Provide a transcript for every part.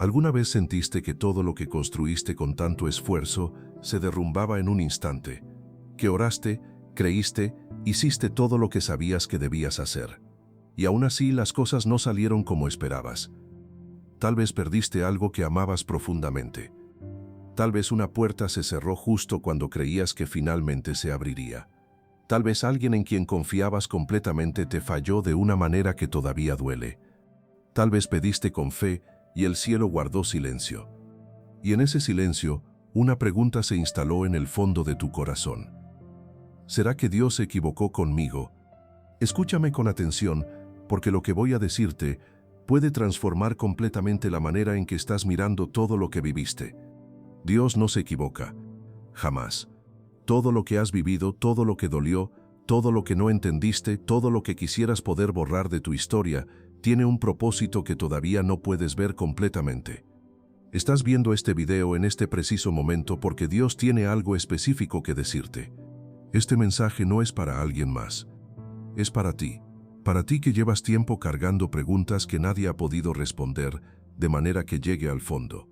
¿Alguna vez sentiste que todo lo que construiste con tanto esfuerzo se derrumbaba en un instante? Que oraste, creíste, hiciste todo lo que sabías que debías hacer. Y aún así las cosas no salieron como esperabas. Tal vez perdiste algo que amabas profundamente. Tal vez una puerta se cerró justo cuando creías que finalmente se abriría. Tal vez alguien en quien confiabas completamente te falló de una manera que todavía duele. Tal vez pediste con fe y el cielo guardó silencio. Y en ese silencio, una pregunta se instaló en el fondo de tu corazón. ¿Será que Dios se equivocó conmigo? Escúchame con atención, porque lo que voy a decirte puede transformar completamente la manera en que estás mirando todo lo que viviste. Dios no se equivoca, jamás. Todo lo que has vivido, todo lo que dolió, todo lo que no entendiste, todo lo que quisieras poder borrar de tu historia, tiene un propósito que todavía no puedes ver completamente. Estás viendo este video en este preciso momento porque Dios tiene algo específico que decirte. Este mensaje no es para alguien más. Es para ti que llevas tiempo cargando preguntas que nadie ha podido responder de manera que llegue al fondo.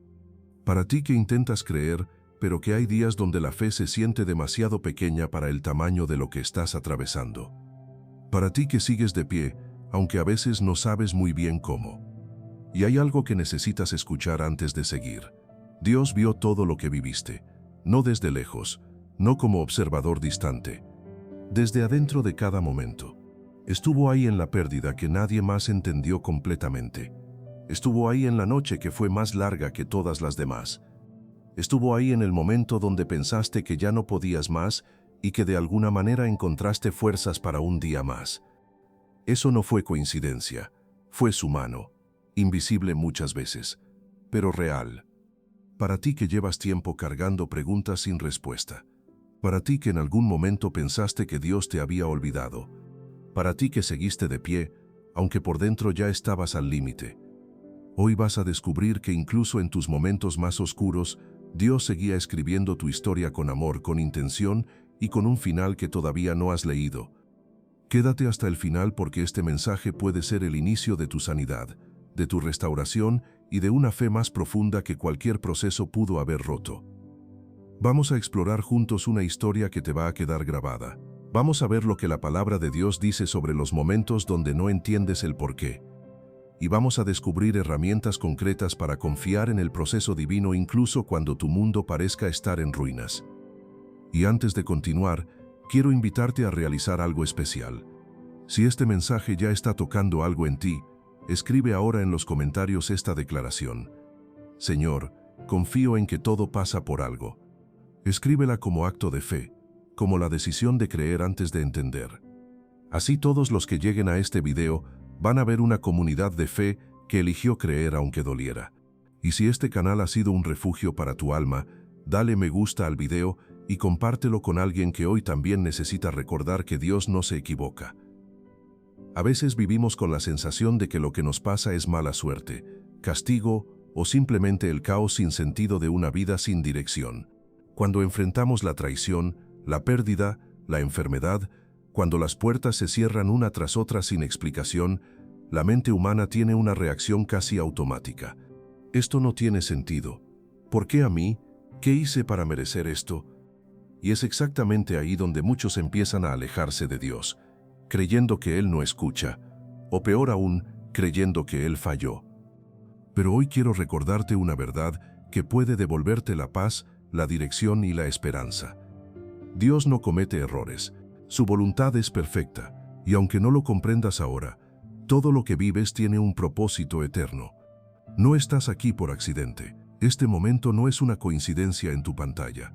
Para ti que intentas creer, pero que hay días donde la fe se siente demasiado pequeña para el tamaño de lo que estás atravesando. Para ti que sigues de pie, aunque a veces no sabes muy bien cómo. Y hay algo que necesitas escuchar antes de seguir. Dios vio todo lo que viviste, no desde lejos, no como observador distante, desde adentro de cada momento. Estuvo ahí en la pérdida que nadie más entendió completamente. Estuvo ahí en la noche que fue más larga que todas las demás. Estuvo ahí en el momento donde pensaste que ya no podías más y que de alguna manera encontraste fuerzas para un día más. Eso no fue coincidencia, fue su mano, invisible muchas veces, pero real. Para ti que llevas tiempo cargando preguntas sin respuesta. Para ti que en algún momento pensaste que Dios te había olvidado. Para ti que seguiste de pie, aunque por dentro ya estabas al límite. Hoy vas a descubrir que incluso en tus momentos más oscuros, Dios seguía escribiendo tu historia con amor, con intención y con un final que todavía no has leído. Quédate hasta el final porque este mensaje puede ser el inicio de tu sanidad, de tu restauración y de una fe más profunda que cualquier proceso pudo haber roto. Vamos a explorar juntos una historia que te va a quedar grabada. Vamos a ver lo que la palabra de Dios dice sobre los momentos donde no entiendes el porqué. Y vamos a descubrir herramientas concretas para confiar en el proceso divino incluso cuando tu mundo parezca estar en ruinas. Y antes de continuar, quiero invitarte a realizar algo especial. Si este mensaje ya está tocando algo en ti, escribe ahora en los comentarios esta declaración. Señor, confío en que todo pasa por algo. Escríbela como acto de fe, como la decisión de creer antes de entender. Así todos los que lleguen a este video van a ver una comunidad de fe que eligió creer aunque doliera. Y si este canal ha sido un refugio para tu alma, dale me gusta al video y compártelo con alguien que hoy también necesita recordar que Dios no se equivoca. A veces vivimos con la sensación de que lo que nos pasa es mala suerte, castigo o simplemente el caos sin sentido de una vida sin dirección. Cuando enfrentamos la traición, la pérdida, la enfermedad, cuando las puertas se cierran una tras otra sin explicación, la mente humana tiene una reacción casi automática. Esto no tiene sentido. ¿Por qué a mí? ¿Qué hice para merecer esto? Y es exactamente ahí donde muchos empiezan a alejarse de Dios, creyendo que Él no escucha, o peor aún, creyendo que Él falló. Pero hoy quiero recordarte una verdad que puede devolverte la paz, la dirección y la esperanza. Dios no comete errores. Su voluntad es perfecta, y aunque no lo comprendas ahora, todo lo que vives tiene un propósito eterno. No estás aquí por accidente. Este momento no es una coincidencia en tu pantalla.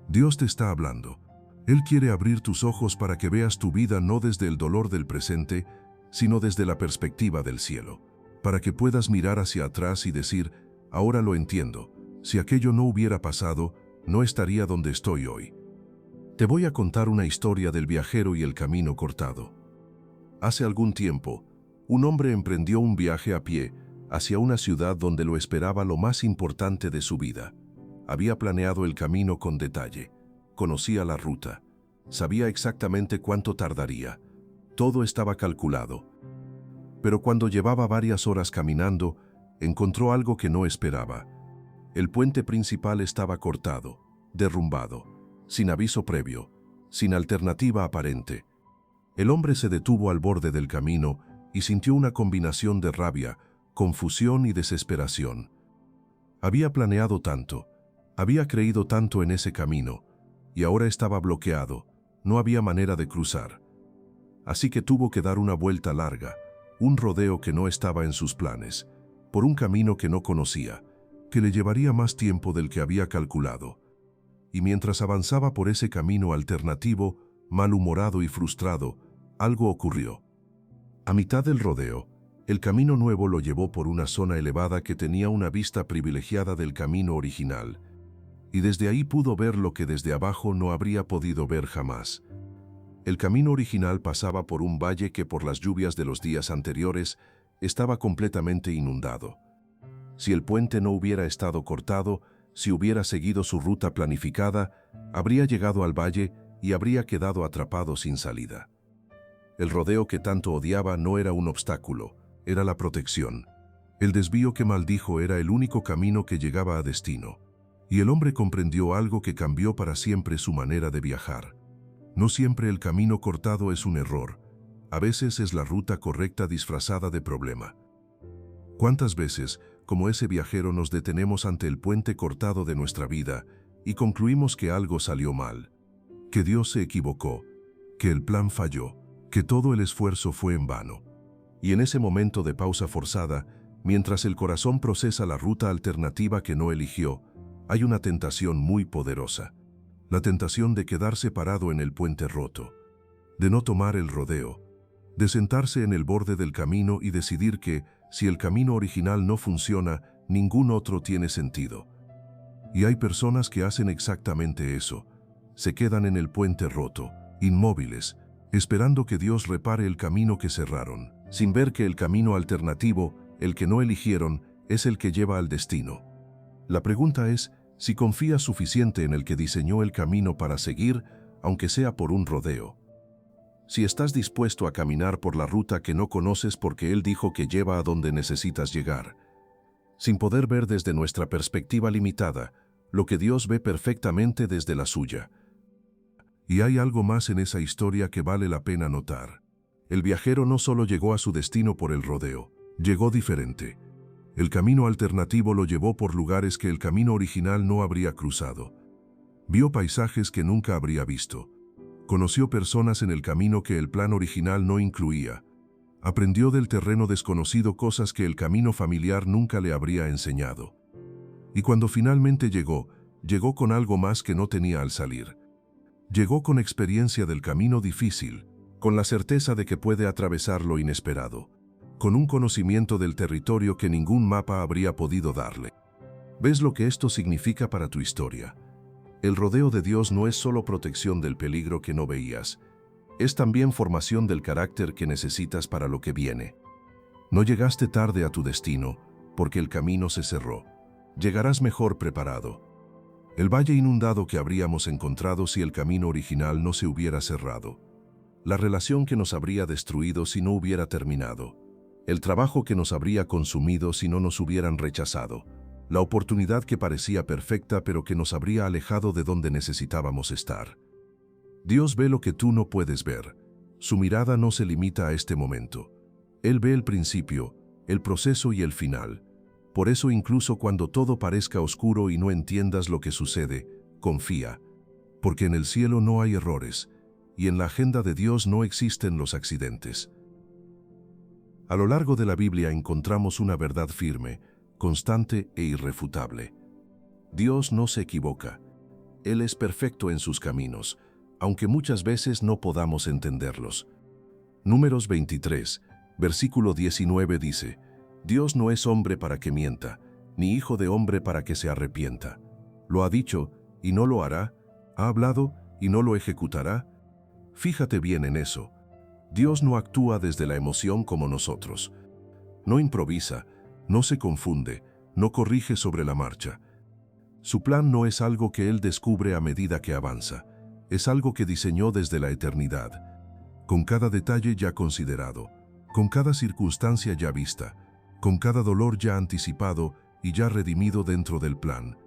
Dios te está hablando. Él quiere abrir tus ojos para que veas tu vida no desde el dolor del presente, sino desde la perspectiva del cielo. Para que puedas mirar hacia atrás y decir, ahora lo entiendo. Si aquello no hubiera pasado, no estaría donde estoy hoy. Te voy a contar una historia del viajero y el camino cortado. Hace algún tiempo, un hombre emprendió un viaje a pie hacia una ciudad donde lo esperaba lo más importante de su vida. Había planeado el camino con detalle, conocía la ruta, sabía exactamente cuánto tardaría. Todo estaba calculado. Pero cuando llevaba varias horas caminando, encontró algo que no esperaba. El puente principal estaba cortado, derrumbado, sin aviso previo, sin alternativa aparente. El hombre se detuvo al borde del camino y sintió una combinación de rabia, confusión y desesperación. Había planeado tanto, había creído tanto en ese camino, y ahora estaba bloqueado, no había manera de cruzar. Así que tuvo que dar una vuelta larga, un rodeo que no estaba en sus planes, por un camino que no conocía, que le llevaría más tiempo del que había calculado. Y mientras avanzaba por ese camino alternativo, malhumorado y frustrado, algo ocurrió. A mitad del rodeo, el camino nuevo lo llevó por una zona elevada que tenía una vista privilegiada del camino original, y desde ahí pudo ver lo que desde abajo no habría podido ver jamás. El camino original pasaba por un valle que por las lluvias de los días anteriores estaba completamente inundado. Si el puente no hubiera estado cortado, si hubiera seguido su ruta planificada, habría llegado al valle y habría quedado atrapado sin salida. El rodeo que tanto odiaba no era un obstáculo, era la protección. El desvío que maldijo era el único camino que llegaba a destino. Y el hombre comprendió algo que cambió para siempre su manera de viajar. No siempre el camino cortado es un error, a veces es la ruta correcta disfrazada de problema. ¿Cuántas veces, como ese viajero, nos detenemos ante el puente cortado de nuestra vida y concluimos que algo salió mal, que Dios se equivocó, que el plan falló, que todo el esfuerzo fue en vano? Y en ese momento de pausa forzada, mientras el corazón procesa la ruta alternativa que no eligió, hay una tentación muy poderosa. La tentación de quedarse parado en el puente roto, de no tomar el rodeo, de sentarse en el borde del camino y decidir que, si el camino original no funciona, ningún otro tiene sentido. Y hay personas que hacen exactamente eso. Se quedan en el puente roto, inmóviles, esperando que Dios repare el camino que cerraron, sin ver que el camino alternativo, el que no eligieron, es el que lleva al destino. La pregunta es si confías suficiente en el que diseñó el camino para seguir, aunque sea por un rodeo. Si estás dispuesto a caminar por la ruta que no conoces porque Él dijo que lleva a donde necesitas llegar, sin poder ver desde nuestra perspectiva limitada lo que Dios ve perfectamente desde la suya. Y hay algo más en esa historia que vale la pena notar. El viajero no solo llegó a su destino por el rodeo, llegó diferente. El camino alternativo lo llevó por lugares que el camino original no habría cruzado. Vio paisajes que nunca habría visto. Conoció personas en el camino que el plan original no incluía. Aprendió del terreno desconocido cosas que el camino familiar nunca le habría enseñado. Y cuando finalmente llegó con algo más que no tenía al salir. Llegó con experiencia del camino difícil, con la certeza de que puede atravesar lo inesperado, con un conocimiento del territorio que ningún mapa habría podido darle. ¿Ves lo que esto significa para tu historia? El rodeo de Dios no es solo protección del peligro que no veías, es también formación del carácter que necesitas para lo que viene. No llegaste tarde a tu destino, porque el camino se cerró. Llegarás mejor preparado. El valle inundado que habríamos encontrado si el camino original no se hubiera cerrado. La relación que nos habría destruido si no hubiera terminado. El trabajo que nos habría consumido si no nos hubieran rechazado. La oportunidad que parecía perfecta pero que nos habría alejado de donde necesitábamos estar. Dios ve lo que tú no puedes ver. Su mirada no se limita a este momento. Él ve el principio, el proceso y el final. Por eso incluso cuando todo parezca oscuro y no entiendas lo que sucede, confía. Porque en el cielo no hay errores, y en la agenda de Dios no existen los accidentes. A lo largo de la Biblia encontramos una verdad firme, constante e irrefutable. Dios no se equivoca. Él es perfecto en sus caminos, aunque muchas veces no podamos entenderlos. Números 23, versículo 19 dice: Dios no es hombre para que mienta, ni hijo de hombre para que se arrepienta. Lo ha dicho, y no lo hará. Ha hablado, y no lo ejecutará. Fíjate bien en eso. Dios no actúa desde la emoción como nosotros. No improvisa, no se confunde, no corrige sobre la marcha. Su plan no es algo que Él descubre a medida que avanza. Es algo que diseñó desde la eternidad, con cada detalle ya considerado, con cada circunstancia ya vista, con cada dolor ya anticipado y ya redimido dentro del plan,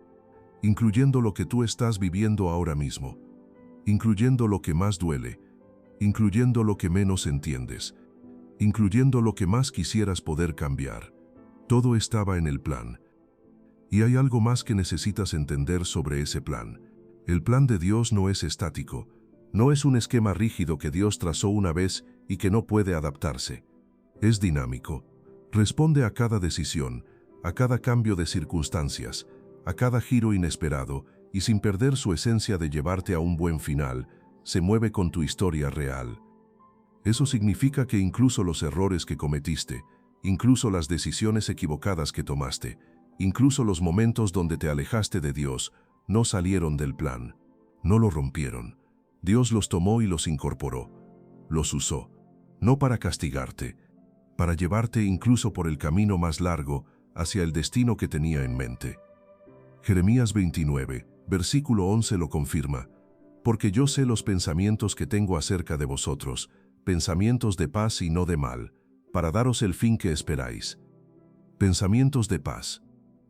incluyendo lo que tú estás viviendo ahora mismo, incluyendo lo que más duele, incluyendo lo que menos entiendes, incluyendo lo que más quisieras poder cambiar. Todo estaba en el plan. Y hay algo más que necesitas entender sobre ese plan. El plan de Dios no es estático, no es un esquema rígido que Dios trazó una vez y que no puede adaptarse. Es dinámico. Responde a cada decisión, a cada cambio de circunstancias, a cada giro inesperado y sin perder su esencia de llevarte a un buen final, se mueve con tu historia real. Eso significa que incluso los errores que cometiste, incluso las decisiones equivocadas que tomaste, incluso los momentos donde te alejaste de Dios, no salieron del plan, no lo rompieron. Dios los tomó y los incorporó, los usó, no para castigarte, para llevarte incluso por el camino más largo hacia el destino que tenía en mente. Jeremías 29, versículo 11 lo confirma, porque yo sé los pensamientos que tengo acerca de vosotros, pensamientos de paz y no de mal, para daros el fin que esperáis. Pensamientos de paz,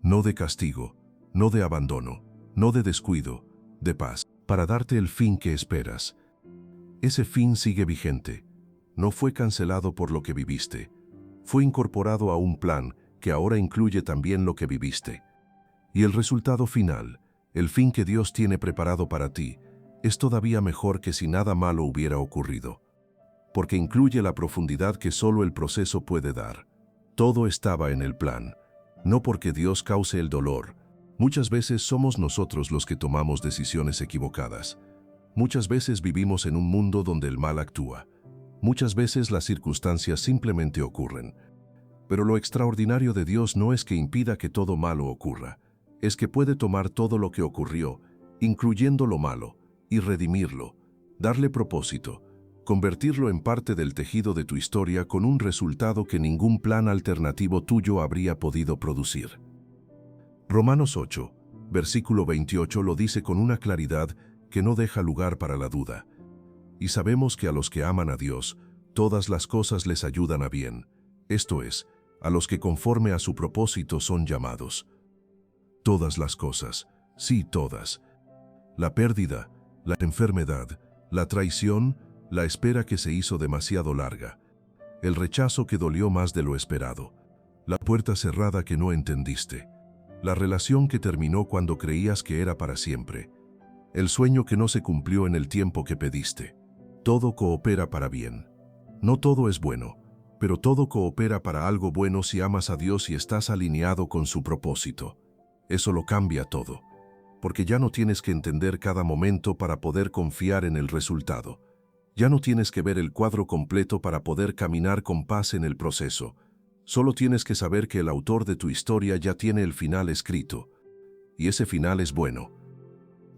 no de castigo, no de abandono, no de descuido, de paz, para darte el fin que esperas. Ese fin sigue vigente, no fue cancelado por lo que viviste, fue incorporado a un plan que ahora incluye también lo que viviste. Y el resultado final, el fin que Dios tiene preparado para ti, es todavía mejor que si nada malo hubiera ocurrido, porque incluye la profundidad que solo el proceso puede dar. Todo estaba en el plan, no porque Dios cause el dolor. Muchas veces somos nosotros los que tomamos decisiones equivocadas. Muchas veces vivimos en un mundo donde el mal actúa. Muchas veces las circunstancias simplemente ocurren. Pero lo extraordinario de Dios no es que impida que todo malo ocurra, es que puede tomar todo lo que ocurrió, incluyendo lo malo, y redimirlo, darle propósito, convertirlo en parte del tejido de tu historia con un resultado que ningún plan alternativo tuyo habría podido producir. Romanos 8, versículo 28 lo dice con una claridad que no deja lugar para la duda. Y sabemos que a los que aman a Dios, todas las cosas les ayudan a bien, esto es, a los que conforme a su propósito son llamados. Todas las cosas, sí todas. La pérdida, la enfermedad, la traición, la espera que se hizo demasiado larga, el rechazo que dolió más de lo esperado, la puerta cerrada que no entendiste, la relación que terminó cuando creías que era para siempre, el sueño que no se cumplió en el tiempo que pediste. Todo coopera para bien. No todo es bueno, pero todo coopera para algo bueno si amas a Dios y estás alineado con su propósito. Eso lo cambia todo, porque ya no tienes que entender cada momento para poder confiar en el resultado. Ya no tienes que ver el cuadro completo para poder caminar con paz en el proceso. Solo tienes que saber que el autor de tu historia ya tiene el final escrito, y ese final es bueno.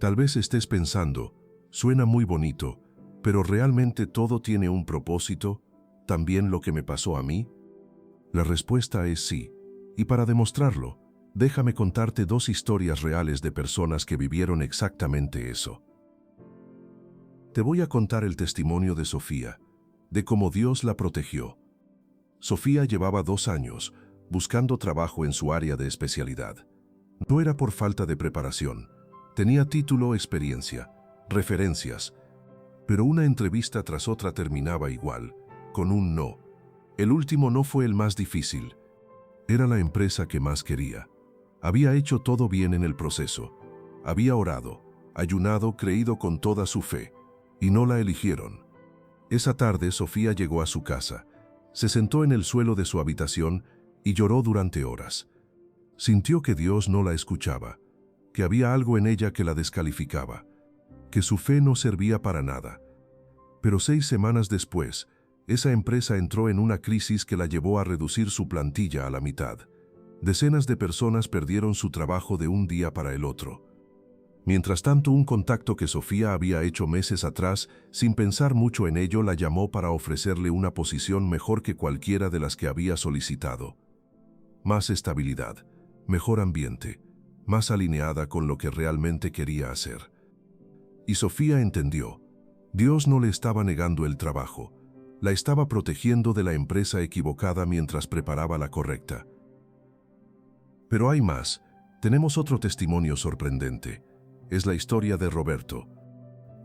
Tal vez estés pensando, suena muy bonito, pero ¿realmente todo tiene un propósito? ¿También lo que me pasó a mí? La respuesta es sí, y para demostrarlo, déjame contarte dos historias reales de personas que vivieron exactamente eso. Te voy a contar el testimonio de Sofía, de cómo Dios la protegió. Sofía llevaba 2 años buscando trabajo en su área de especialidad. No era por falta de preparación, tenía título, experiencia, referencias, pero una entrevista tras otra terminaba igual, con un no. El último no fue el más difícil. Era la empresa que más quería. Había hecho todo bien en el proceso. Había orado, ayunado, creído con toda su fe, y no la eligieron. Esa tarde Sofía llegó a su casa, se sentó en el suelo de su habitación y lloró durante horas. Sintió que Dios no la escuchaba, que había algo en ella que la descalificaba, que su fe no servía para nada. Pero 6 semanas después, esa empresa entró en una crisis que la llevó a reducir su plantilla a la mitad. Decenas de personas perdieron su trabajo de un día para el otro. Mientras tanto, un contacto que Sofía había hecho meses atrás, sin pensar mucho en ello, la llamó para ofrecerle una posición mejor que cualquiera de las que había solicitado. Más estabilidad, mejor ambiente, más alineada con lo que realmente quería hacer. Y Sofía entendió. Dios no le estaba negando el trabajo, la estaba protegiendo de la empresa equivocada mientras preparaba la correcta. Pero hay más. Tenemos otro testimonio sorprendente. Es la historia de Roberto.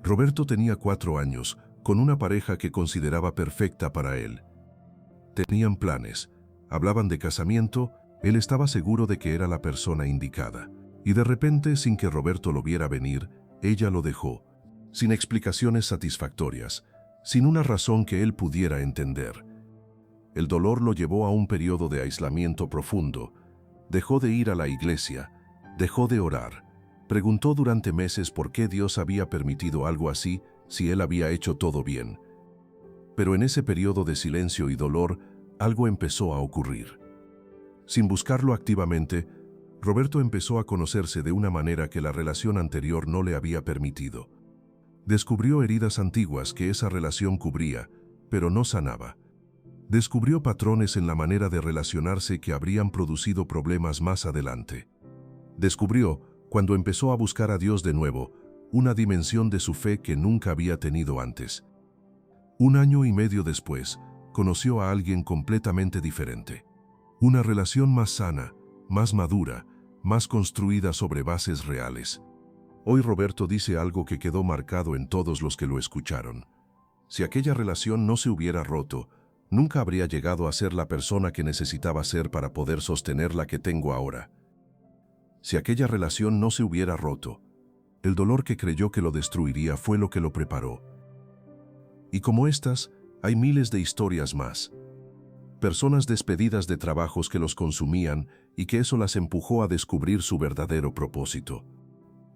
Roberto tenía 4 años, con una pareja que consideraba perfecta para él. Tenían planes, hablaban de casamiento, él estaba seguro de que era la persona indicada. Y de repente, sin que Roberto lo viera venir, ella lo dejó, sin explicaciones satisfactorias, sin una razón que él pudiera entender. El dolor lo llevó a un periodo de aislamiento profundo. Dejó de ir a la iglesia, dejó de orar. Preguntó durante meses por qué Dios había permitido algo así, si él había hecho todo bien. Pero en ese periodo de silencio y dolor, algo empezó a ocurrir. Sin buscarlo activamente, Roberto empezó a conocerse de una manera que la relación anterior no le había permitido. Descubrió heridas antiguas que esa relación cubría, pero no sanaba. Descubrió patrones en la manera de relacionarse que habrían producido problemas más adelante. Descubrió, cuando empezó a buscar a Dios de nuevo, una dimensión de su fe que nunca había tenido antes. 1 año y medio después, conoció a alguien completamente diferente. Una relación más sana, más madura, más construida sobre bases reales. Hoy Roberto dice algo que quedó marcado en todos los que lo escucharon. Si aquella relación no se hubiera roto, nunca habría llegado a ser la persona que necesitaba ser para poder sostener la que tengo ahora. Si aquella relación no se hubiera roto, el dolor que creyó que lo destruiría fue lo que lo preparó. Y como estas, hay miles de historias más. Personas despedidas de trabajos que los consumían y que eso las empujó a descubrir su verdadero propósito.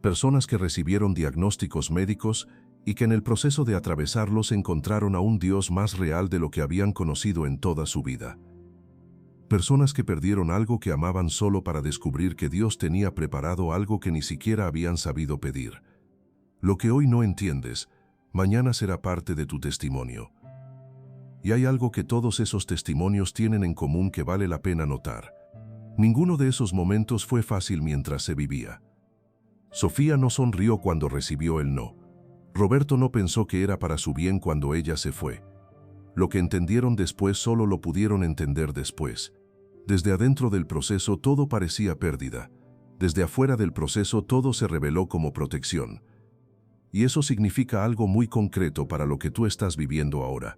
Personas que recibieron diagnósticos médicos y que en el proceso de atravesarlos encontraron a un Dios más real de lo que habían conocido en toda su vida. Personas que perdieron algo que amaban solo para descubrir que Dios tenía preparado algo que ni siquiera habían sabido pedir. Lo que hoy no entiendes, mañana será parte de tu testimonio. Y hay algo que todos esos testimonios tienen en común que vale la pena notar. Ninguno de esos momentos fue fácil mientras se vivía. Sofía no sonrió cuando recibió el no. Roberto no pensó que era para su bien cuando ella se fue. Lo que entendieron después solo lo pudieron entender después. Desde adentro del proceso todo parecía pérdida. Desde afuera del proceso todo se reveló como protección. Y eso significa algo muy concreto para lo que tú estás viviendo ahora.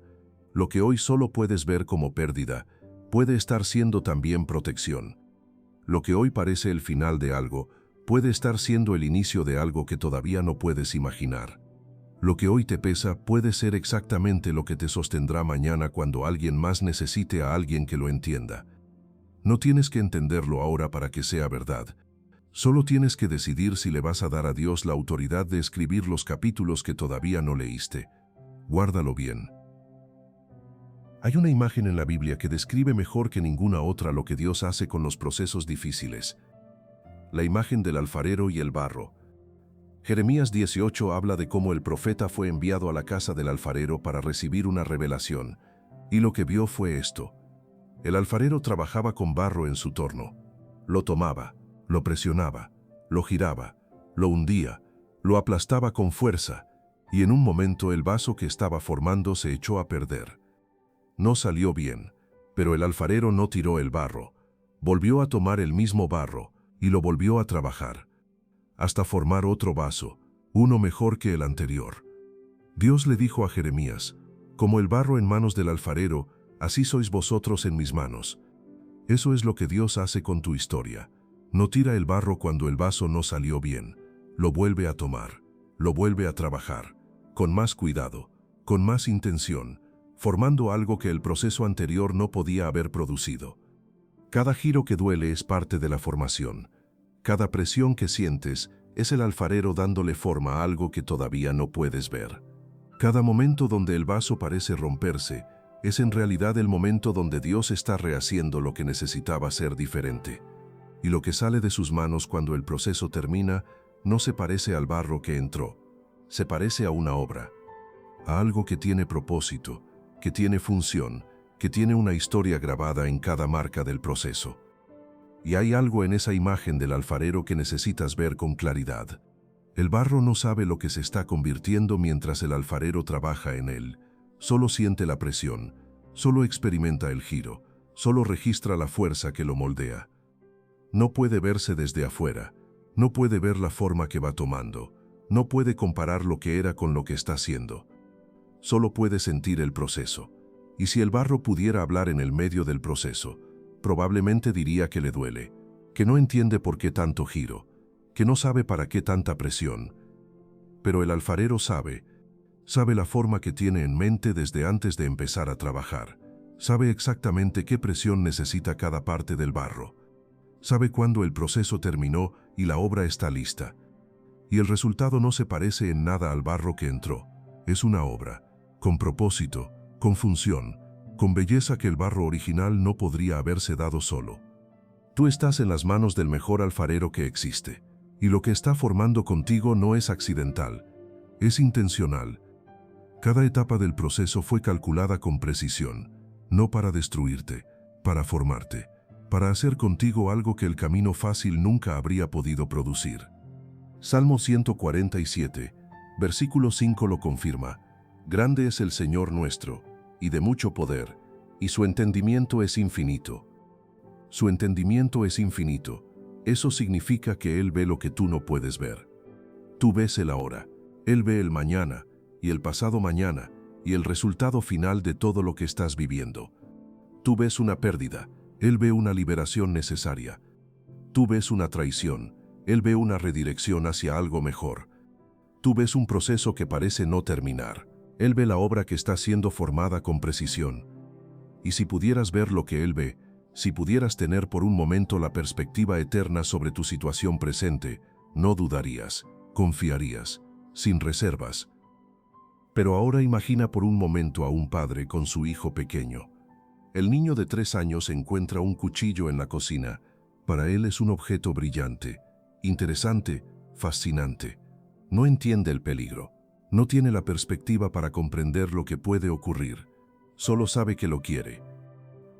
Lo que hoy solo puedes ver como pérdida, puede estar siendo también protección. Lo que hoy parece el final de algo, puede estar siendo el inicio de algo que todavía no puedes imaginar. Lo que hoy te pesa puede ser exactamente lo que te sostendrá mañana cuando alguien más necesite a alguien que lo entienda. No tienes que entenderlo ahora para que sea verdad. Solo tienes que decidir si le vas a dar a Dios la autoridad de escribir los capítulos que todavía no leíste. Guárdalo bien. Hay una imagen en la Biblia que describe mejor que ninguna otra lo que Dios hace con los procesos difíciles. La imagen del alfarero y el barro. Jeremías 18 habla de cómo el profeta fue enviado a la casa del alfarero para recibir una revelación, y lo que vio fue esto. El alfarero trabajaba con barro en su torno. Lo tomaba, lo presionaba, lo giraba, lo hundía, lo aplastaba con fuerza, y en un momento el vaso que estaba formando se echó a perder. No salió bien, pero el alfarero no tiró el barro. Volvió a tomar el mismo barro y lo volvió a trabajar, hasta formar otro vaso, uno mejor que el anterior. Dios le dijo a Jeremías, como el barro en manos del alfarero, así sois vosotros en mis manos. Eso es lo que Dios hace con tu historia. No tira el barro cuando el vaso no salió bien, lo vuelve a tomar, lo vuelve a trabajar, con más cuidado, con más intención, formando algo que el proceso anterior no podía haber producido. Cada giro que duele es parte de la formación. Cada presión que sientes es el alfarero dándole forma a algo que todavía no puedes ver. Cada momento donde el vaso parece romperse es en realidad el momento donde Dios está rehaciendo lo que necesitaba ser diferente. Y lo que sale de sus manos cuando el proceso termina no se parece al barro que entró. Se parece a una obra, a algo que tiene propósito, que tiene función, que tiene una historia grabada en cada marca del proceso. Y hay algo en esa imagen del alfarero que necesitas ver con claridad. El barro no sabe lo que se está convirtiendo mientras el alfarero trabaja en él. Solo siente la presión, solo experimenta el giro, solo registra la fuerza que lo moldea. No puede verse desde afuera, no puede ver la forma que va tomando, no puede comparar lo que era con lo que está haciendo. Solo puede sentir el proceso. Y si el barro pudiera hablar en el medio del proceso, probablemente diría que le duele, que no entiende por qué tanto giro, que no sabe para qué tanta presión. Pero el alfarero sabe la forma que tiene en mente desde antes de empezar a trabajar. Sabe exactamente qué presión necesita cada parte del barro. Sabe cuándo el proceso terminó y la obra está lista. Y el resultado no se parece en nada al barro que entró. Es una obra, con propósito, con función, con belleza que el barro original no podría haberse dado solo. Tú estás en las manos del mejor alfarero que existe, y lo que está formando contigo no es accidental, es intencional. Cada etapa del proceso fue calculada con precisión, no para destruirte, para formarte, para hacer contigo algo que el camino fácil nunca habría podido producir. Salmo 147, versículo 5 lo confirma. Grande es el Señor nuestro, y de mucho poder, y su entendimiento es infinito. Su entendimiento es infinito. Eso significa que Él ve lo que tú no puedes ver. Tú ves el ahora, Él ve el mañana, y el pasado mañana, y el resultado final de todo lo que estás viviendo. Tú ves una pérdida, Él ve una liberación necesaria. Tú ves una traición, Él ve una redirección hacia algo mejor. Tú ves un proceso que parece no terminar, Él ve la obra que está siendo formada con precisión. Y si pudieras ver lo que Él ve, si pudieras tener por un momento la perspectiva eterna sobre tu situación presente, no dudarías, confiarías, sin reservas. Pero ahora imagina por un momento a un padre con su hijo pequeño. El niño de 3 años encuentra un cuchillo en la cocina. Para él es un objeto brillante, interesante, fascinante. No entiende el peligro. No tiene la perspectiva para comprender lo que puede ocurrir. Solo sabe que lo quiere.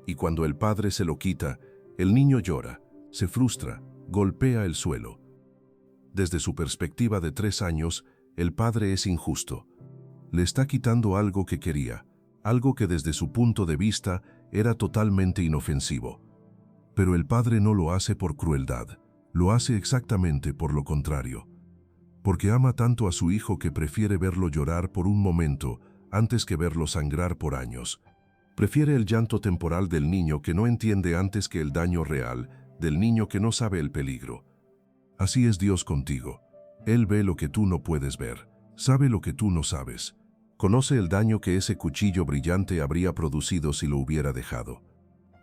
Y cuando el padre se lo quita, el niño llora, se frustra, golpea el suelo. Desde su perspectiva de 3 años, el padre es injusto. Le está quitando algo que quería, algo que desde su punto de vista era totalmente inofensivo. Pero el padre no lo hace por crueldad, lo hace exactamente por lo contrario. Porque ama tanto a su hijo que prefiere verlo llorar por un momento antes que verlo sangrar por años. Prefiere el llanto temporal del niño que no entiende antes que el daño real, del niño que no sabe el peligro. Así es Dios contigo. Él ve lo que tú no puedes ver, sabe lo que tú no sabes. Conoce el daño que ese cuchillo brillante habría producido si lo hubiera dejado.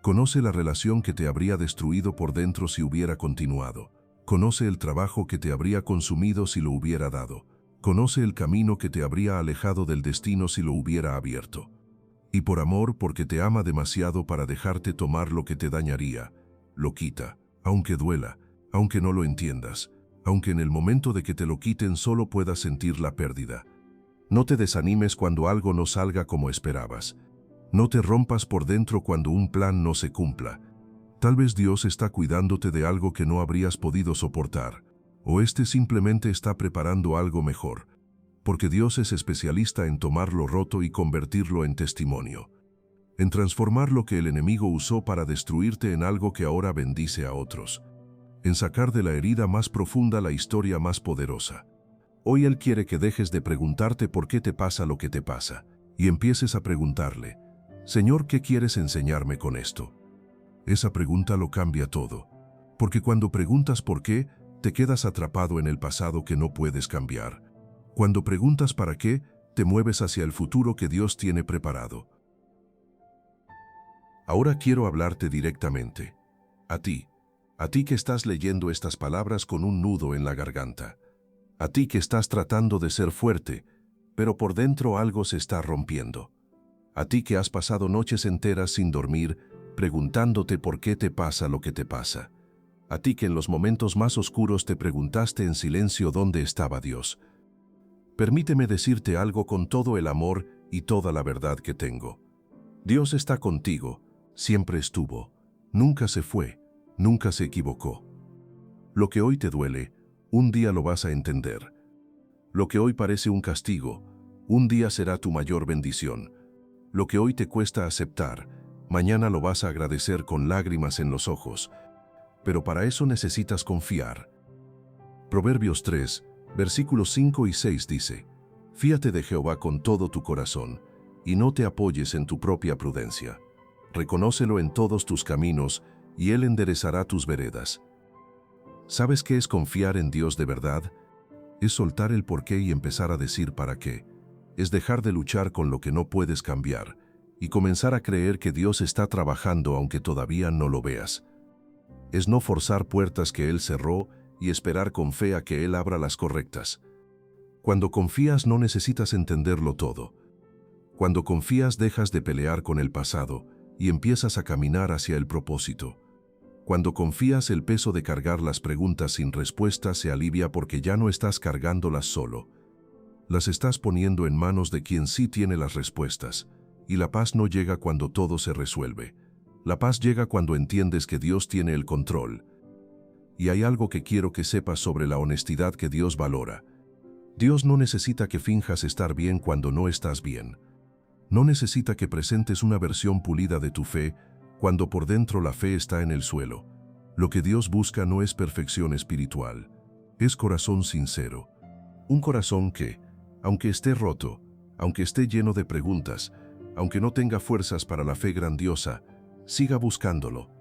Conoce la relación que te habría destruido por dentro si hubiera continuado. Conoce el trabajo que te habría consumido si lo hubiera dado. Conoce el camino que te habría alejado del destino si lo hubiera abierto. Y por amor, porque te ama demasiado para dejarte tomar lo que te dañaría, lo quita, aunque duela, aunque no lo entiendas, aunque en el momento de que te lo quiten solo puedas sentir la pérdida. No te desanimes cuando algo no salga como esperabas. No te rompas por dentro cuando un plan no se cumpla. Tal vez Dios está cuidándote de algo que no habrías podido soportar, o simplemente está preparando algo mejor, porque Dios es especialista en tomar lo roto y convertirlo en testimonio, en transformar lo que el enemigo usó para destruirte en algo que ahora bendice a otros, en sacar de la herida más profunda la historia más poderosa. Hoy Él quiere que dejes de preguntarte por qué te pasa lo que te pasa, y empieces a preguntarle, Señor, ¿qué quieres enseñarme con esto? Esa pregunta lo cambia todo, porque cuando preguntas por qué, te quedas atrapado en el pasado que no puedes cambiar. Cuando preguntas para qué, te mueves hacia el futuro que Dios tiene preparado. Ahora quiero hablarte directamente. A ti que estás leyendo estas palabras con un nudo en la garganta. A ti que estás tratando de ser fuerte, pero por dentro algo se está rompiendo. A ti que has pasado noches enteras sin dormir, preguntándote por qué te pasa lo que te pasa. A ti que en los momentos más oscuros te preguntaste en silencio dónde estaba Dios. Permíteme decirte algo con todo el amor y toda la verdad que tengo. Dios está contigo, siempre estuvo, nunca se fue, nunca se equivocó. Lo que hoy te duele, un día lo vas a entender. Lo que hoy parece un castigo, un día será tu mayor bendición. Lo que hoy te cuesta aceptar, mañana lo vas a agradecer con lágrimas en los ojos. pero para eso necesitas confiar. Proverbios 3, versículos 5 y 6 dice: Fíate de Jehová con todo tu corazón, y no te apoyes en tu propia prudencia. Reconócelo en todos tus caminos, y Él enderezará tus veredas. ¿Sabes qué es confiar en Dios de verdad? Es soltar el por qué y empezar a decir para qué. Es dejar de luchar con lo que no puedes cambiar, y comenzar a creer que Dios está trabajando aunque todavía no lo veas. Es no forzar puertas que Él cerró y esperar con fe a que Él abra las correctas. Cuando confías no necesitas entenderlo todo. Cuando confías dejas de pelear con el pasado y empiezas a caminar hacia el propósito. Cuando confías, el peso de cargar las preguntas sin respuesta se alivia porque ya no estás cargándolas solo. Las estás poniendo en manos de quien sí tiene las respuestas. Y la paz no llega cuando todo se resuelve. La paz llega cuando entiendes que Dios tiene el control. Y hay algo que quiero que sepas sobre la honestidad que Dios valora. Dios no necesita que finjas estar bien cuando no estás bien. No necesita que presentes una versión pulida de tu fe cuando por dentro la fe está en el suelo. Lo que Dios busca no es perfección espiritual, es corazón sincero. Un corazón que, aunque esté roto, aunque esté lleno de preguntas, aunque no tenga fuerzas para la fe grandiosa, siga buscándolo,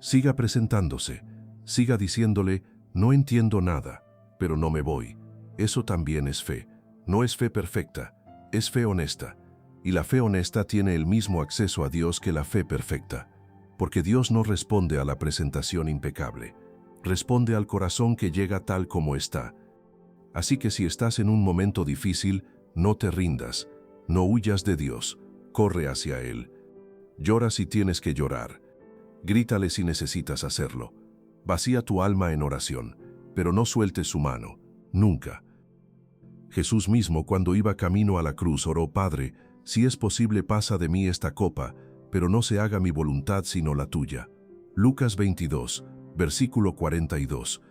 siga presentándose, siga diciéndole: no entiendo nada, pero no me voy. Eso también es fe. No es fe perfecta, es fe honesta. Y la fe honesta tiene el mismo acceso a Dios que la fe perfecta, porque Dios no responde a la presentación impecable, responde al corazón que llega tal como está. Así que si estás en un momento difícil, no te rindas, no huyas de Dios, corre hacia Él. Llora si tienes que llorar, grítale si necesitas hacerlo, vacía tu alma en oración, pero no sueltes su mano, nunca. Jesús mismo, cuando iba camino a la cruz, oró: Padre, si es posible, pasa de mí esta copa, pero no se haga mi voluntad sino la tuya. Lucas 22, versículo 42.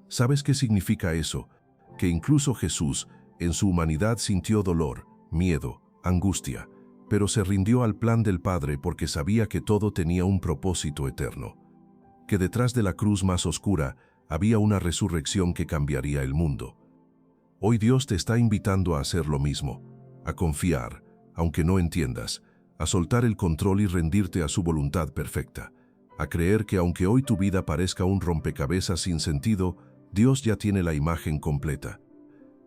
¿Sabes qué significa eso? Que incluso Jesús, en su humanidad, sintió dolor, miedo, angustia, pero se rindió al plan del Padre porque sabía que todo tenía un propósito eterno. Que detrás de la cruz más oscura había una resurrección que cambiaría el mundo. Hoy Dios te está invitando a hacer lo mismo, a confiar, aunque no entiendas, a soltar el control y rendirte a su voluntad perfecta, a creer que aunque hoy tu vida parezca un rompecabezas sin sentido, Dios ya tiene la imagen completa.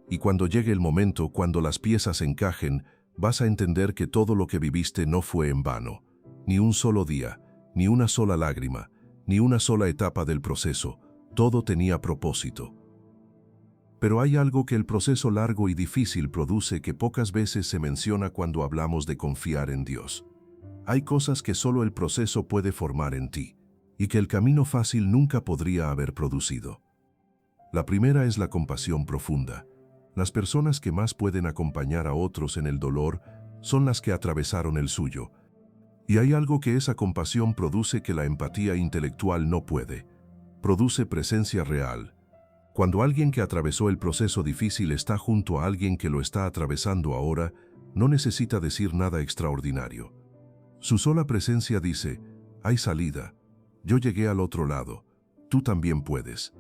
Y cuando llegue el momento, cuando las piezas encajen, vas a entender que todo lo que viviste no fue en vano. Ni un solo día, ni una sola lágrima, ni una sola etapa del proceso, todo tenía propósito. Pero hay algo que el proceso largo y difícil produce que pocas veces se menciona cuando hablamos de confiar en Dios. Hay cosas que solo el proceso puede formar en ti, y que el camino fácil nunca podría haber producido. La primera es la compasión profunda. Las personas que más pueden acompañar a otros en el dolor son las que atravesaron el suyo. Y hay algo que esa compasión produce que la empatía intelectual no puede. Produce presencia real. Cuando alguien que atravesó el proceso difícil está junto a alguien que lo está atravesando ahora, no necesita decir nada extraordinario. Su sola presencia dice: hay salida, yo llegué al otro lado, tú también puedes.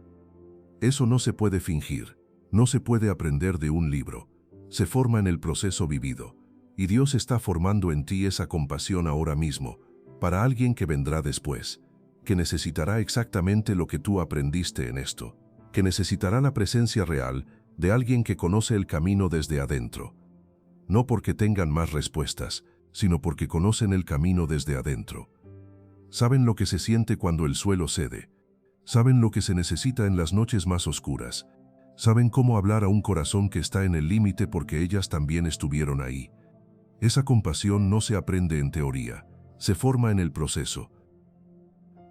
Eso no se puede fingir, no se puede aprender de un libro, se forma en el proceso vivido, y Dios está formando en ti esa compasión ahora mismo, para alguien que vendrá después, que necesitará exactamente lo que tú aprendiste en esto, que necesitará la presencia real de alguien que conoce el camino desde adentro. No porque tengan más respuestas, sino porque conocen el camino desde adentro. Saben lo que se siente cuando el suelo cede. Saben lo que se necesita en las noches más oscuras. Saben cómo hablar a un corazón que está en el límite porque ellas también estuvieron ahí. Esa compasión no se aprende en teoría, se forma en el proceso.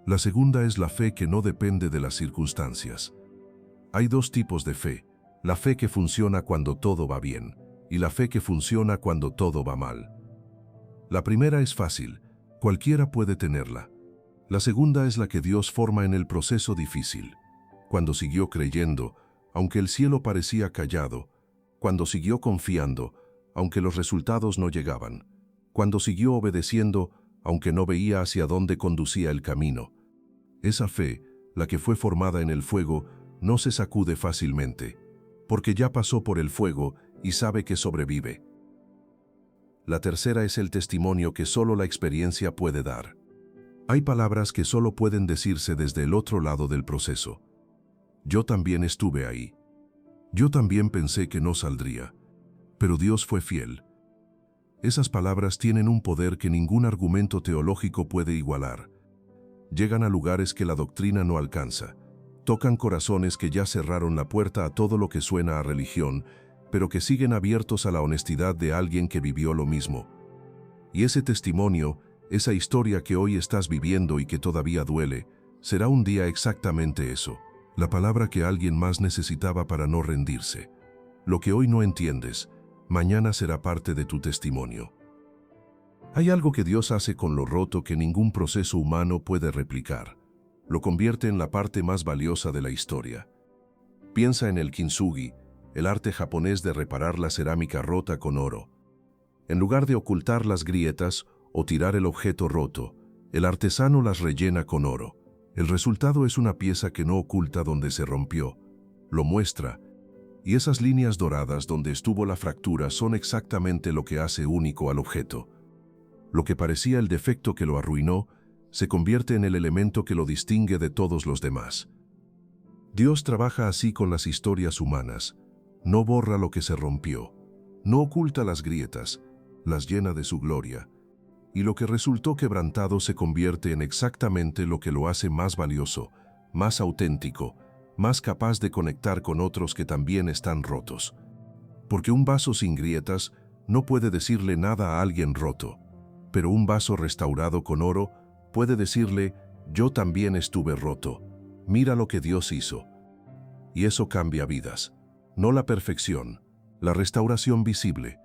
La segunda es la fe que no depende de las circunstancias. Hay dos tipos de fe: la fe que funciona cuando todo va bien y la fe que funciona cuando todo va mal. La primera es fácil, cualquiera puede tenerla. La segunda es la que Dios forma en el proceso difícil. Cuando siguió creyendo, aunque el cielo parecía callado, cuando siguió confiando, aunque los resultados no llegaban, cuando siguió obedeciendo, aunque no veía hacia dónde conducía el camino. Esa fe, la que fue formada en el fuego, no se sacude fácilmente, porque ya pasó por el fuego y sabe que sobrevive. La tercera es el testimonio que solo la experiencia puede dar. Hay palabras que solo pueden decirse desde el otro lado del proceso. Yo también estuve ahí. Yo también pensé que no saldría, pero Dios fue fiel. Esas palabras tienen un poder que ningún argumento teológico puede igualar. Llegan a lugares que la doctrina no alcanza. Tocan corazones que ya cerraron la puerta a todo lo que suena a religión, pero que siguen abiertos a la honestidad de alguien que vivió lo mismo. Y ese testimonio, esa historia que hoy estás viviendo y que todavía duele, será un día exactamente eso. La palabra que alguien más necesitaba para no rendirse. Lo que hoy no entiendes, mañana será parte de tu testimonio. Hay algo que Dios hace con lo roto que ningún proceso humano puede replicar. Lo convierte en la parte más valiosa de la historia. Piensa en el kintsugi, el arte japonés de reparar la cerámica rota con oro. En lugar de ocultar las grietas o tirar el objeto roto, el artesano las rellena con oro. El resultado es una pieza que no oculta donde se rompió, lo muestra, y esas líneas doradas donde estuvo la fractura son exactamente lo que hace único al objeto. Lo que parecía el defecto que lo arruinó, se convierte en el elemento que lo distingue de todos los demás. Dios trabaja así con las historias humanas. No borra lo que se rompió, no oculta las grietas, las llena de su gloria, y lo que resultó quebrantado se convierte en exactamente lo que lo hace más valioso, más auténtico, más capaz de conectar con otros que también están rotos. Porque un vaso sin grietas no puede decirle nada a alguien roto, pero un vaso restaurado con oro puede decirle, yo también estuve roto, mira lo que Dios hizo. Y eso cambia vidas. No la perfección, la restauración visible.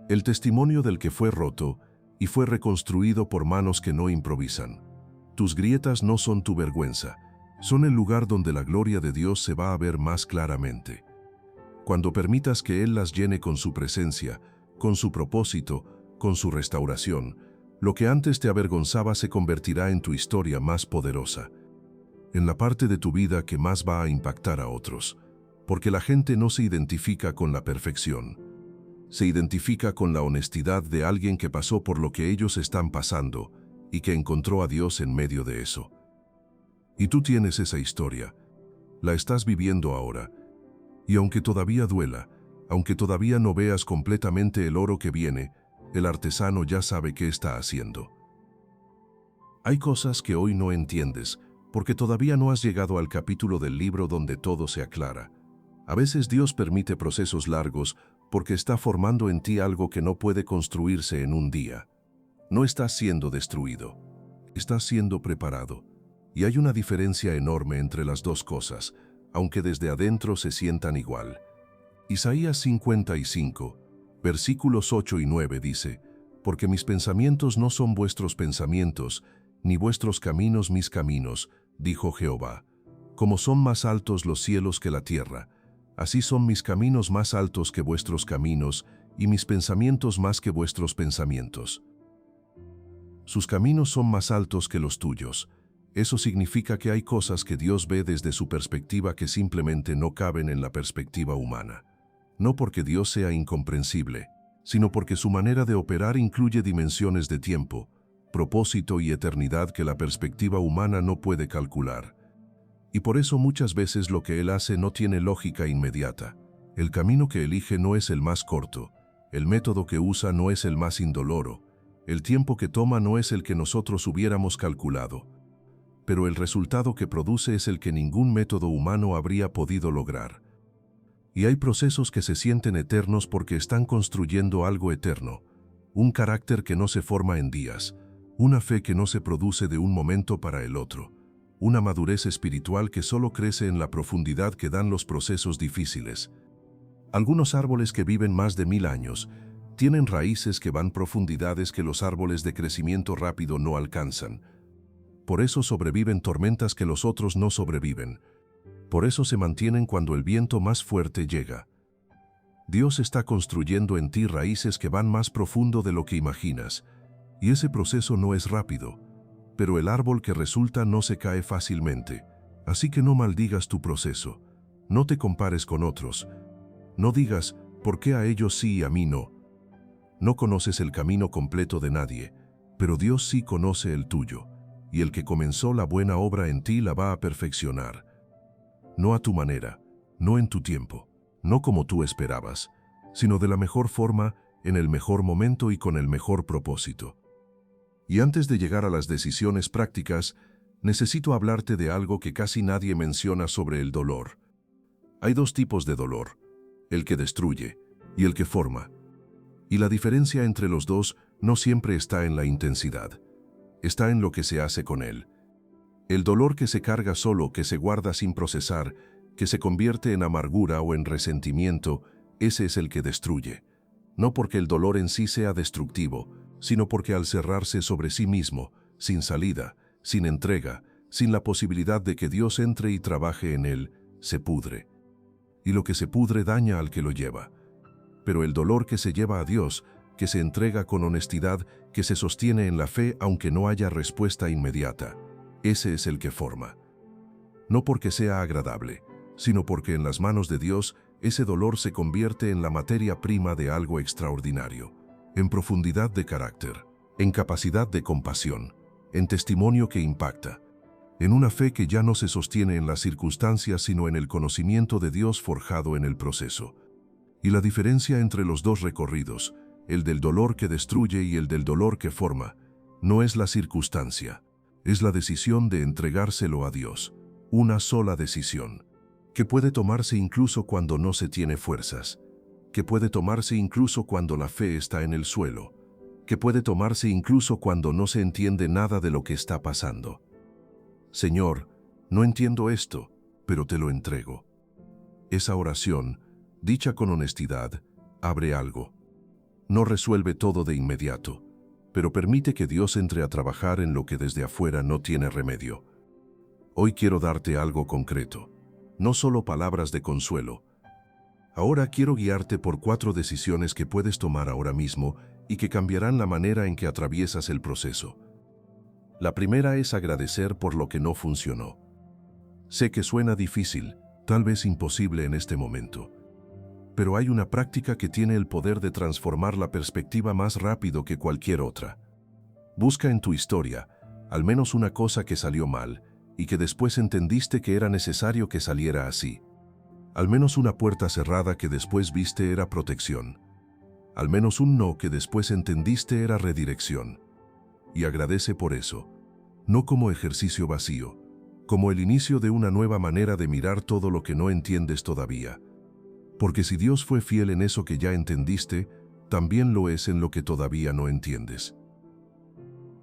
El testimonio del que fue roto y fue reconstruido por manos que no improvisan. Tus grietas no son tu vergüenza, son el lugar donde la gloria de Dios se va a ver más claramente. Cuando permitas que Él las llene con su presencia, con su propósito, con su restauración, lo que antes te avergonzaba se convertirá en tu historia más poderosa, en la parte de tu vida que más va a impactar a otros, porque la gente no se identifica con la perfección. Se identifica con la honestidad de alguien que pasó por lo que ellos están pasando y que encontró a Dios en medio de eso. Y tú tienes esa historia, la estás viviendo ahora, y aunque todavía duela, aunque todavía no veas completamente el oro que viene, el artesano ya sabe qué está haciendo. Hay cosas que hoy no entiendes, porque todavía no has llegado al capítulo del libro donde todo se aclara. A veces Dios permite procesos largos porque está formando en ti algo que no puede construirse en un día. No estás siendo destruido, estás siendo preparado. Y hay una diferencia enorme entre las dos cosas, aunque desde adentro se sientan igual. Isaías 55, versículos 8 y 9 dice, porque mis pensamientos no son vuestros pensamientos, ni vuestros caminos mis caminos, dijo Jehová. Como son más altos los cielos que la tierra, así son mis caminos más altos que vuestros caminos, y mis pensamientos más que vuestros pensamientos. Sus caminos son más altos que los tuyos. Eso significa que hay cosas que Dios ve desde su perspectiva que simplemente no caben en la perspectiva humana. No porque Dios sea incomprensible, sino porque su manera de operar incluye dimensiones de tiempo, propósito y eternidad que la perspectiva humana no puede calcular. Y por eso muchas veces lo que Él hace no tiene lógica inmediata. El camino que elige no es el más corto, el método que usa no es el más indoloro, el tiempo que toma no es el que nosotros hubiéramos calculado, pero el resultado que produce es el que ningún método humano habría podido lograr. Y hay procesos que se sienten eternos porque están construyendo algo eterno, un carácter que no se forma en días, una fe que no se produce de un momento para el otro, una madurez espiritual que solo crece en la profundidad que dan los procesos difíciles. Algunos árboles que viven más de 1000 años tienen raíces que van profundidades que los árboles de crecimiento rápido no alcanzan. Por eso sobreviven tormentas que los otros no sobreviven. Por eso se mantienen cuando el viento más fuerte llega. Dios está construyendo en ti raíces que van más profundo de lo que imaginas, y ese proceso no es rápido, pero el árbol que resulta no se cae fácilmente, Así que no maldigas tu proceso, no te compares con otros, no digas, ¿por qué a ellos sí y a mí no? No conoces el camino completo de nadie, pero Dios sí conoce el tuyo, y el que comenzó la buena obra en ti la va a perfeccionar. No a tu manera, no en tu tiempo, no como tú esperabas, sino de la mejor forma, en el mejor momento y con el mejor propósito. Y antes de llegar a las decisiones prácticas, necesito hablarte de algo que casi nadie menciona sobre el dolor. Hay dos tipos de dolor, el que destruye y el que forma. Y la diferencia entre los dos no siempre está en la intensidad, está en lo que se hace con él. El dolor que se carga solo, que se guarda sin procesar, que se convierte en amargura o en resentimiento, ese es el que destruye. No porque el dolor en sí sea destructivo, sino porque al cerrarse sobre sí mismo, sin salida, sin entrega, sin la posibilidad de que Dios entre y trabaje en él, se pudre. Y lo que se pudre daña al que lo lleva. Pero el dolor que se lleva a Dios, que se entrega con honestidad, que se sostiene en la fe aunque no haya respuesta inmediata, ese es el que forma. No porque sea agradable, sino porque en las manos de Dios ese dolor se convierte en la materia prima de algo extraordinario, en profundidad de carácter, en capacidad de compasión, en testimonio que impacta, en una fe que ya no se sostiene en las circunstancias sino en el conocimiento de Dios forjado en el proceso. Y la diferencia entre los dos recorridos, el del dolor que destruye y el del dolor que forma, no es la circunstancia, es la decisión de entregárselo a Dios, una sola decisión, que puede tomarse incluso cuando no se tiene fuerzas, que puede tomarse incluso cuando la fe está en el suelo, que puede tomarse incluso cuando no se entiende nada de lo que está pasando. Señor, no entiendo esto, pero te lo entrego. Esa oración, dicha con honestidad, abre algo. No resuelve todo de inmediato, pero permite que Dios entre a trabajar en lo que desde afuera no tiene remedio. Hoy quiero darte algo concreto, no solo palabras de consuelo. Ahora quiero guiarte por 4 decisiones que puedes tomar ahora mismo y que cambiarán la manera en que atraviesas el proceso. La primera es agradecer por lo que no funcionó. Sé que suena difícil, tal vez imposible en este momento, pero hay una práctica que tiene el poder de transformar la perspectiva más rápido que cualquier otra. Busca en tu historia, al menos una cosa que salió mal, y que después entendiste que era necesario que saliera así. Al menos una puerta cerrada que después viste era protección. Al menos un no que después entendiste era redirección. Y agradece por eso, no como ejercicio vacío, como el inicio de una nueva manera de mirar todo lo que no entiendes todavía. Porque si Dios fue fiel en eso que ya entendiste, también lo es en lo que todavía no entiendes.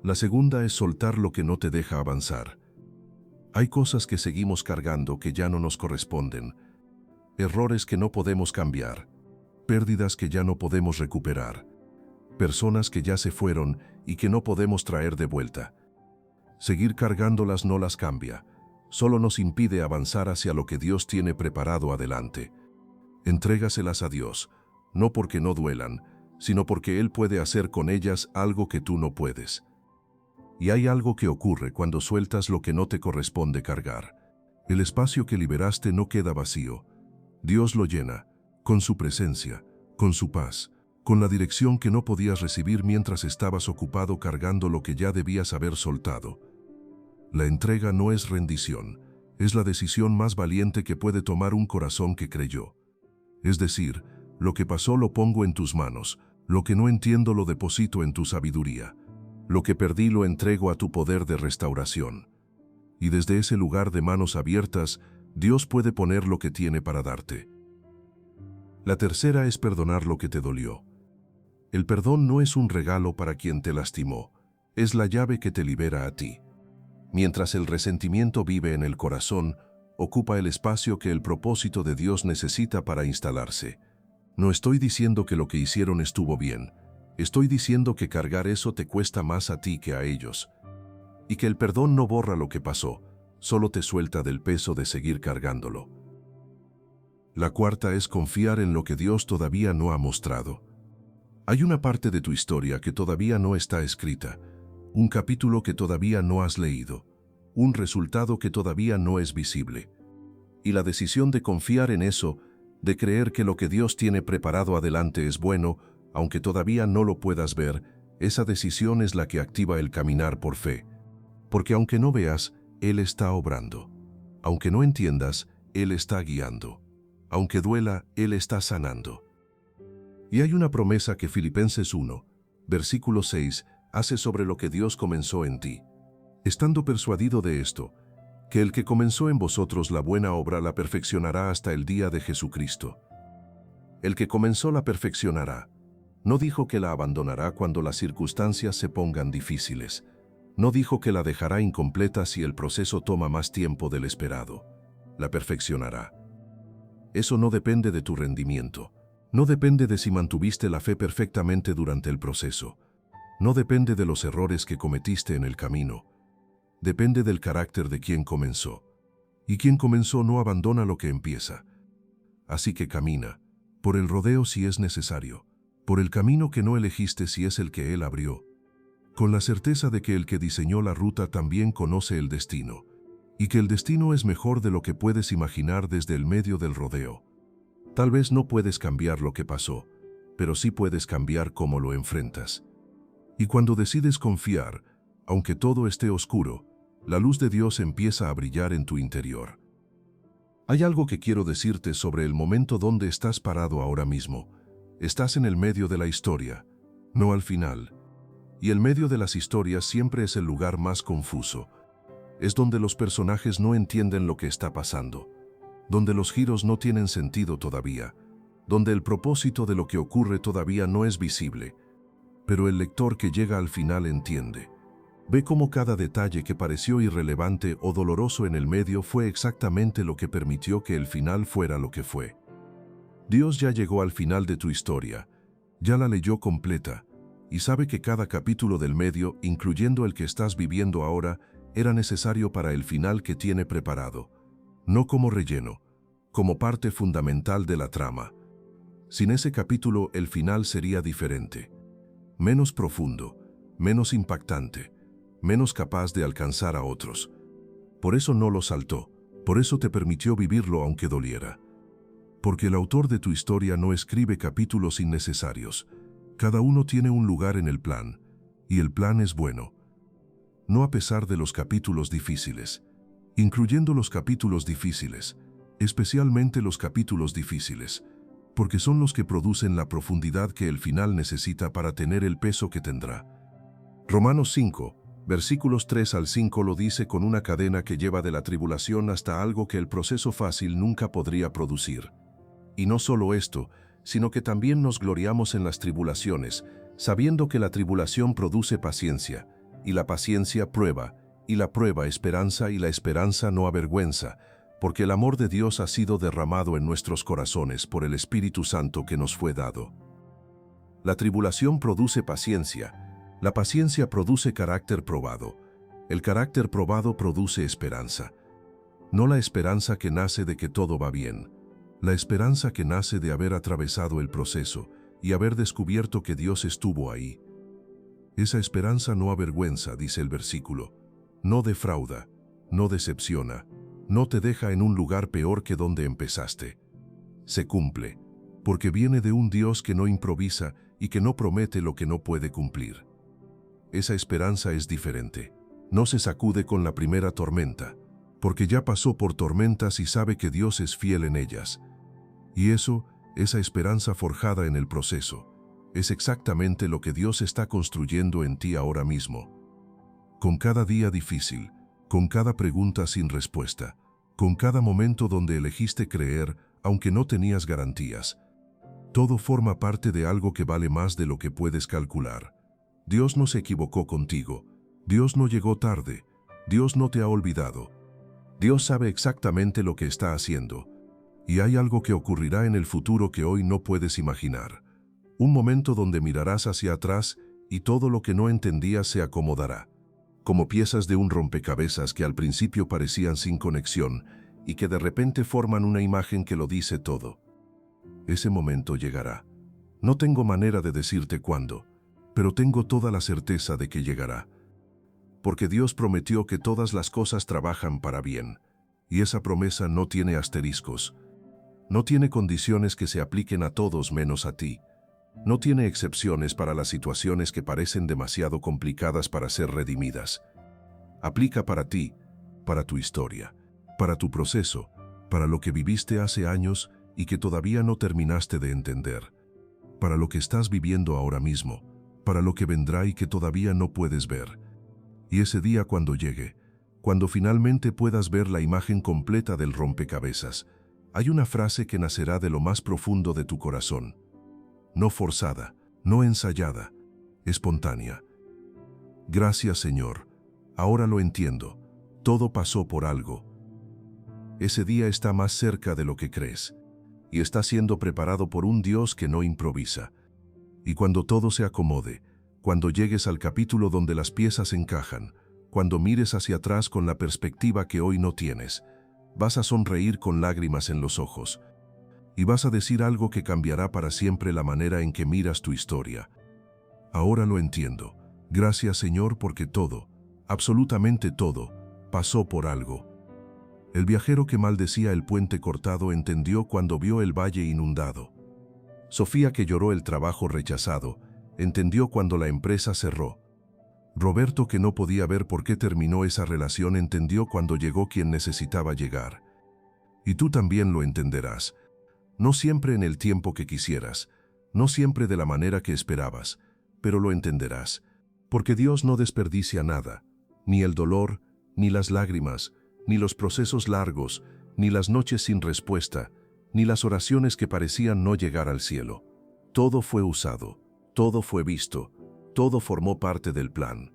La segunda es soltar lo que no te deja avanzar. Hay cosas que seguimos cargando que ya no nos corresponden, errores que no podemos cambiar, pérdidas que ya no podemos recuperar, personas que ya se fueron y que no podemos traer de vuelta. Seguir cargándolas no las cambia, solo nos impide avanzar hacia lo que Dios tiene preparado adelante. Entrégaselas a Dios, no porque no duelan, sino porque Él puede hacer con ellas algo que tú no puedes. Y hay algo que ocurre cuando sueltas lo que no te corresponde cargar. El espacio que liberaste no queda vacío. Dios lo llena, con su presencia, con su paz, con la dirección que no podías recibir mientras estabas ocupado cargando lo que ya debías haber soltado. La entrega no es rendición, es la decisión más valiente que puede tomar un corazón que creyó. Es decir, lo que pasó lo pongo en tus manos, lo que no entiendo lo deposito en tu sabiduría. Lo que perdí lo entrego a tu poder de restauración. Y desde ese lugar de manos abiertas, Dios puede poner lo que tiene para darte. La tercera es perdonar lo que te dolió. El perdón no es un regalo para quien te lastimó, es la llave que te libera a ti. Mientras el resentimiento vive en el corazón, ocupa el espacio que el propósito de Dios necesita para instalarse. No estoy diciendo que lo que hicieron estuvo bien. Estoy diciendo que cargar eso te cuesta más a ti que a ellos. Y que el perdón no borra lo que pasó, solo te suelta del peso de seguir cargándolo. La cuarta es confiar en lo que Dios todavía no ha mostrado. Hay una parte de tu historia que todavía no está escrita, un capítulo que todavía no has leído, un resultado que todavía no es visible. Y la decisión de confiar en eso, de creer que lo que Dios tiene preparado adelante es bueno, aunque todavía no lo puedas ver, esa decisión es la que activa el caminar por fe. Porque aunque no veas, Él está obrando. Aunque no entiendas, Él está guiando. Aunque duela, Él está sanando. Y hay una promesa que Filipenses 1, versículo 6, hace sobre lo que Dios comenzó en ti. Estando persuadido de esto, que el que comenzó en vosotros la buena obra la perfeccionará hasta el día de Jesucristo. El que comenzó la perfeccionará. No dijo que la abandonará cuando las circunstancias se pongan difíciles. No dijo que la dejará incompleta si el proceso toma más tiempo del esperado. La perfeccionará. Eso no depende de tu rendimiento. No depende de si mantuviste la fe perfectamente durante el proceso. No depende de los errores que cometiste en el camino. Depende del carácter de quien comenzó. Y quien comenzó no abandona lo que empieza. Así que camina, por el rodeo si es necesario, por el camino que no elegiste si es el que Él abrió, con la certeza de que el que diseñó la ruta también conoce el destino, y que el destino es mejor de lo que puedes imaginar desde el medio del rodeo. Tal vez no puedes cambiar lo que pasó, pero sí puedes cambiar cómo lo enfrentas. Y cuando decides confiar, aunque todo esté oscuro, la luz de Dios empieza a brillar en tu interior. Hay algo que quiero decirte sobre el momento donde estás parado ahora mismo. Estás en el medio de la historia, no al final. Y el medio de las historias siempre es el lugar más confuso. Es donde los personajes no entienden lo que está pasando, donde los giros no tienen sentido todavía, donde el propósito de lo que ocurre todavía no es visible. Pero el lector que llega al final entiende. Ve cómo cada detalle que pareció irrelevante o doloroso en el medio fue exactamente lo que permitió que el final fuera lo que fue. Dios ya llegó al final de tu historia, ya la leyó completa, y sabe que cada capítulo del medio, incluyendo el que estás viviendo ahora, era necesario para el final que tiene preparado, no como relleno, como parte fundamental de la trama. Sin ese capítulo el final sería diferente, menos profundo, menos impactante, menos capaz de alcanzar a otros. Por eso no lo saltó, por eso te permitió vivirlo aunque doliera. Porque el autor de tu historia no escribe capítulos innecesarios. Cada uno tiene un lugar en el plan, y el plan es bueno. No a pesar de los capítulos difíciles, incluyendo los capítulos difíciles, especialmente los capítulos difíciles, porque son los que producen la profundidad que el final necesita para tener el peso que tendrá. Romanos 5, versículos 3 al 5 lo dice con una cadena que lleva de la tribulación hasta algo que el proceso fácil nunca podría producir. Y no solo esto, sino que también nos gloriamos en las tribulaciones, sabiendo que la tribulación produce paciencia, y la paciencia prueba, y la prueba esperanza, y la esperanza no avergüenza, porque el amor de Dios ha sido derramado en nuestros corazones por el Espíritu Santo que nos fue dado. La tribulación produce paciencia, la paciencia produce carácter probado, el carácter probado produce esperanza. No la esperanza que nace de que todo va bien, la esperanza que nace de haber atravesado el proceso y haber descubierto que Dios estuvo ahí. Esa esperanza no avergüenza, dice el versículo, no defrauda, no decepciona, no te deja en un lugar peor que donde empezaste. Se cumple, porque viene de un Dios que no improvisa y que no promete lo que no puede cumplir. Esa esperanza es diferente. No se sacude con la primera tormenta, porque ya pasó por tormentas y sabe que Dios es fiel en ellas. Y esa esperanza forjada en el proceso, es exactamente lo que Dios está construyendo en ti ahora mismo. Con cada día difícil, con cada pregunta sin respuesta, con cada momento donde elegiste creer, aunque no tenías garantías, todo forma parte de algo que vale más de lo que puedes calcular. Dios no se equivocó contigo, Dios no llegó tarde, Dios no te ha olvidado. Dios sabe exactamente lo que está haciendo. Y hay algo que ocurrirá en el futuro que hoy no puedes imaginar. Un momento donde mirarás hacia atrás y todo lo que no entendías se acomodará. Como piezas de un rompecabezas que al principio parecían sin conexión y que de repente forman una imagen que lo dice todo. Ese momento llegará. No tengo manera de decirte cuándo, pero tengo toda la certeza de que llegará. porque Dios prometió que todas las cosas trabajan para bien, y esa promesa no tiene asteriscos, no tiene condiciones que se apliquen a todos menos a ti, no tiene excepciones para las situaciones que parecen demasiado complicadas para ser redimidas. Aplica para ti, para tu historia, para tu proceso, para lo que viviste hace años y que todavía no terminaste de entender, para lo que estás viviendo ahora mismo, para lo que vendrá y que todavía no puedes ver. Y ese día cuando llegue, cuando finalmente puedas ver la imagen completa del rompecabezas, hay una frase que nacerá de lo más profundo de tu corazón. No forzada, no ensayada, espontánea. Gracias, Señor. Ahora lo entiendo. Todo pasó por algo. Ese día está más cerca de lo que crees, y está siendo preparado por un Dios que no improvisa. Y cuando todo se acomode, cuando llegues al capítulo donde las piezas encajan, cuando mires hacia atrás con la perspectiva que hoy no tienes, vas a sonreír con lágrimas en los ojos, y vas a decir algo que cambiará para siempre la manera en que miras tu historia. Ahora lo entiendo. Gracias, Señor, porque todo, absolutamente todo, pasó por algo. El viajero que maldecía el puente cortado entendió cuando vio el valle inundado. Sofía, que lloró el trabajo rechazado, entendió cuando la empresa cerró. Roberto, que no podía ver por qué terminó esa relación, entendió cuando llegó quien necesitaba llegar. Y tú también lo entenderás. No siempre en el tiempo que quisieras, no siempre de la manera que esperabas, pero lo entenderás, porque Dios no desperdicia nada, ni el dolor, ni las lágrimas, ni los procesos largos, ni las noches sin respuesta, ni las oraciones que parecían no llegar al cielo. Todo fue usado, todo fue visto, todo formó parte del plan.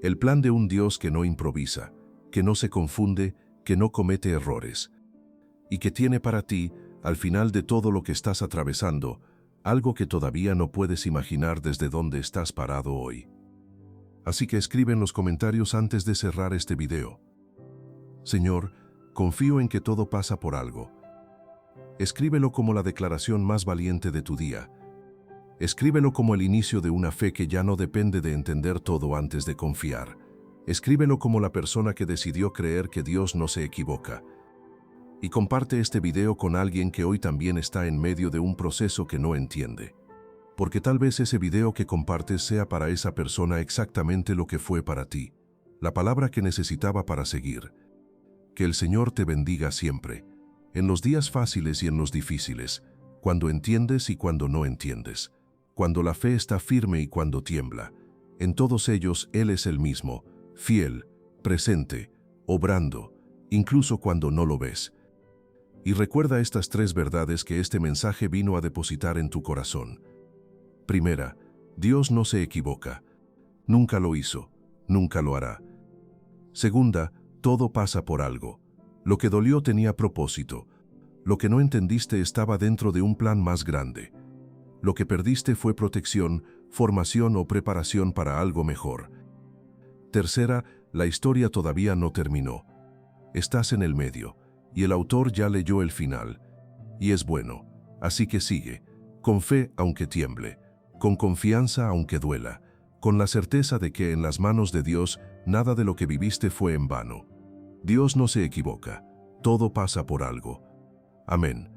El plan de un Dios que no improvisa, que no se confunde, que no comete errores, y que tiene para ti, al final de todo lo que estás atravesando, algo que todavía no puedes imaginar desde donde estás parado hoy. Así que escribe en los comentarios antes de cerrar este video: Señor, confío en que todo pasa por algo. Escríbelo como la declaración más valiente de tu día. Escríbelo como el inicio de una fe que ya no depende de entender todo antes de confiar. Escríbelo como la persona que decidió creer que Dios no se equivoca. Y comparte este video con alguien que hoy también está en medio de un proceso que no entiende. Porque tal vez ese video que compartes sea para esa persona exactamente lo que fue para ti, la palabra que necesitaba para seguir. Que el Señor te bendiga siempre, en los días fáciles y en los difíciles, cuando entiendes y cuando no entiendes, cuando la fe está firme y cuando tiembla. En todos ellos Él es el mismo, fiel, presente, obrando, incluso cuando no lo ves. Y recuerda estas 3 verdades que este mensaje vino a depositar en tu corazón. Primera, Dios no se equivoca. Nunca lo hizo, nunca lo hará. Segunda, todo pasa por algo. Lo que dolió tenía propósito. Lo que no entendiste estaba dentro de un plan más grande. Lo que perdiste fue protección, formación o preparación para algo mejor. Tercera, la historia todavía no terminó. Estás en el medio, y el autor ya leyó el final. Y es bueno, así que sigue, con fe aunque tiemble, con confianza aunque duela, con la certeza de que en las manos de Dios nada de lo que viviste fue en vano. Dios no se equivoca, todo pasa por algo. Amén.